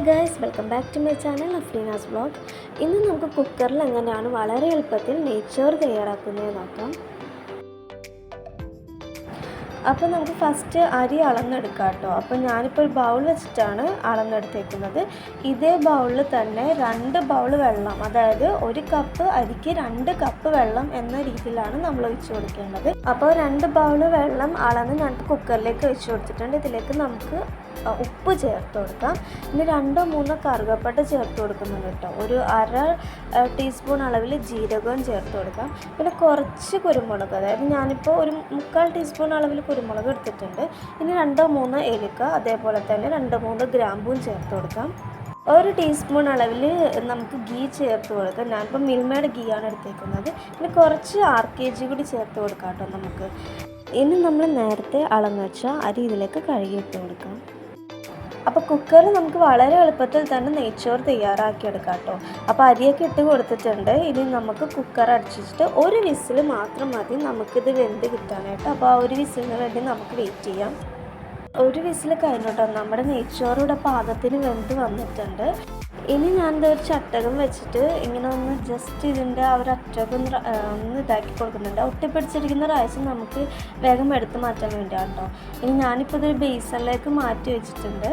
Hi guys, welcome back to my channel Afreena's vlog. ഇന്ന് നമുക്ക് കുക്കറിൽ എങ്ങനെയാണ് വളരെ എളുപ്പത്തിൽ നെയ്ച്ചോറ് തയ്യാറാക്കുന്നത് നോക്കാം. അപ്പോൾ നമുക്ക് ഫസ്റ്റ് അരി അളന്നെടുക്കാം കേട്ടോ. അപ്പോൾ ഞാനിപ്പോൾ ഒരു ബൗൾ വെച്ചിട്ടാണ് അളന്നെടുത്തേക്കുന്നത്. ഇതേ ബൗളിൽ തന്നെ 2 ബൗൾ വെള്ളം, അതായത് 1 കപ്പ് അരിക്ക് 2 കപ്പ് വെള്ളം എന്ന രീതിയിലാണ് നമ്മൾ ഒഴിച്ചു കൊടുക്കേണ്ടത്. അപ്പോൾ 2 ബൗൾ വെള്ളം അളന്ന് ഞാൻ കുക്കറിലേക്ക് ഒഴിച്ചു കൊടുത്തിട്ടുണ്ട്. ഇതിലേക്ക് നമുക്ക് ഉപ്പ് ചേർത്ത് കൊടുക്കാം. ഇനി 2-3 കറുകപ്പട്ട ചേർത്ത് കൊടുക്കുന്നുണ്ട് കേട്ടോ. ഒരു 1/2 ടീസ്പൂൺ അളവിൽ ജീരകവും ചേർത്ത് കൊടുക്കാം. പിന്നെ കുറച്ച് കുരുമുളക്, അതായത് ഞാനിപ്പോൾ ഒരു 3/4 ടീസ്പൂൺ അളവിൽ കുരുമുളക് എടുത്തിട്ടുണ്ട്. ഇനി 2-3 ഏലക്ക, അതേപോലെ തന്നെ 2-3 ഗ്രാമ്പൂവും ചേർത്ത് കൊടുക്കാം. 1 ടീസ്പൂൺ അളവിൽ നമുക്ക് ഗീ ചേർത്ത് കൊടുക്കാം. ഞാനിപ്പോൾ മിൽമയുടെ ഗീ ആണ് എടുത്തേക്കുന്നത്. പിന്നെ കുറച്ച് RKG കൂടി ചേർത്ത് കൊടുക്കാം കേട്ടോ നമുക്ക്. ഇനി നമ്മൾ നേരത്തെ അളന്ന് വെച്ച അരി ഇതിലേക്ക് കഴുകിയിട്ട് കൊടുക്കാം. അപ്പോൾ കുക്കറിൽ നമുക്ക് വളരെ എളുപ്പത്തിൽ തന്നെ നെയ്ച്ചോറ് തയ്യാറാക്കിയെടുക്കാം കേട്ടോ. അപ്പോൾ അരിയൊക്കെ ഇട്ട് കൊടുത്തിട്ടുണ്ട്. ഇനി നമുക്ക് കുക്കർ അടച്ചിട്ട് 1 വിസിൽ മാത്രം മതി നമുക്കിത് വെന്ത് കിട്ടാനായിട്ട്. അപ്പോൾ ആ 1 വിസിലിന് വേണ്ടി നമുക്ക് വെയിറ്റ് ചെയ്യാം. 1 വിസിൽ കഴിഞ്ഞിട്ടോ നമ്മുടെ നെയ്ച്ചോറിവിടെ പാകത്തിന് വെന്ത് വന്നിട്ടുണ്ട്. ഇനി ഞാനിത് ഒരു ചട്ടകം വെച്ചിട്ട് ഇങ്ങനെ ഒന്ന് ജസ്റ്റ് ഇതിൻ്റെ ആ ഒരു അറ്റകം ഒന്ന് ഇതാക്കി കൊടുക്കുന്നുണ്ട്. ഒട്ടിപ്പിടിച്ചിരിക്കുന്ന റൈസ് നമുക്ക് വേഗം എടുത്ത് മാറ്റാൻ വേണ്ടിയാണ് കേട്ടോ. ഇനി ഞാനിപ്പോൾ ഇതൊരു ബേസണിലേക്ക് മാറ്റി വെച്ചിട്ടുണ്ട്.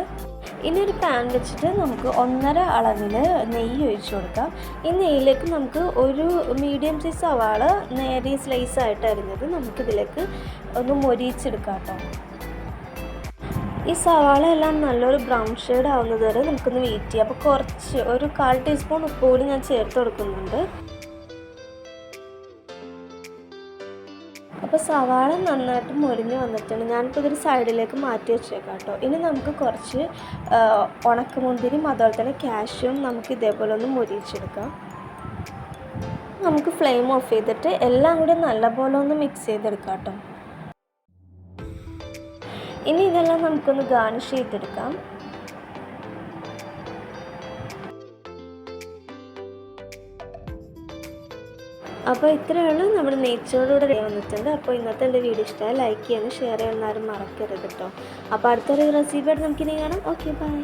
ഇനി ഒരു പാൻ വെച്ചിട്ട് നമുക്ക് 1.5 അളവിൽ നെയ്യ് ഒഴിച്ചു കൊടുക്കാം. ഈ നെയ്യിലേക്ക് നമുക്ക് ഒരു മീഡിയം സൈസ് സവാള നേരിയ സ്ലൈസ് ആയിട്ട് അരിഞ്ഞത് നമുക്കിതിലേക്ക് ഒന്ന് മൊരിയിച്ചെടുക്കാം കേട്ടോ. ഈ സവാള എല്ലാം നല്ലൊരു ബ്രൗൺ ഷെയ്ഡ് ആവുന്നത് വരെ നമുക്കൊന്ന് വെയിറ്റ് ചെയ്യാം. അപ്പോൾ കുറച്ച് ഒരു 1/4 ടീസ്പൂൺ ഉപ്പ് കൂടി ഞാൻ ചേർത്ത് കൊടുക്കുന്നുണ്ട്. അപ്പോൾ സവാള നന്നായിട്ട് മൊരിഞ്ഞ് വന്നിട്ടുണ്ട്. ഞാനിപ്പോൾ ഇതൊരു സൈഡിലേക്ക് മാറ്റി വെച്ചേക്കാം കേട്ടോ. ഇനി നമുക്ക് കുറച്ച് ഉണക്കമുന്തിരിയും അതുപോലെ തന്നെ കാഷ്യൂം നമുക്ക് ഇതേപോലെ ഒന്ന് മൊരിയിച്ചെടുക്കാം. നമുക്ക് ഫ്ലെയിം ഓഫ് ചെയ്തിട്ട് എല്ലാം കൂടി നല്ലപോലെ ഒന്ന് മിക്സ് ചെയ്തെടുക്കാം കേട്ടോ. ഇനി ഇതെല്ലാം നമുക്കൊന്ന് ഗാർണിഷ് ചെയ്തെടുക്കാം. അപ്പോൾ ഇത്രയുള്ള നമ്മുടെ നെയ്ച്ചോറൂടെ റെഡി വന്നിട്ടുണ്ട്. അപ്പോൾ ഇന്നത്തെ എൻ്റെ വീഡിയോ ഇഷ്ടമായി ലൈക്ക് ചെയ്യാനും ഷെയർ ചെയ്യാനും ആരും മറക്കരുത് കേട്ടോ. അപ്പോൾ അടുത്തൊരു റെസിപ്പി ആയിട്ട് നമുക്കിനി കാണാം. Okay, by.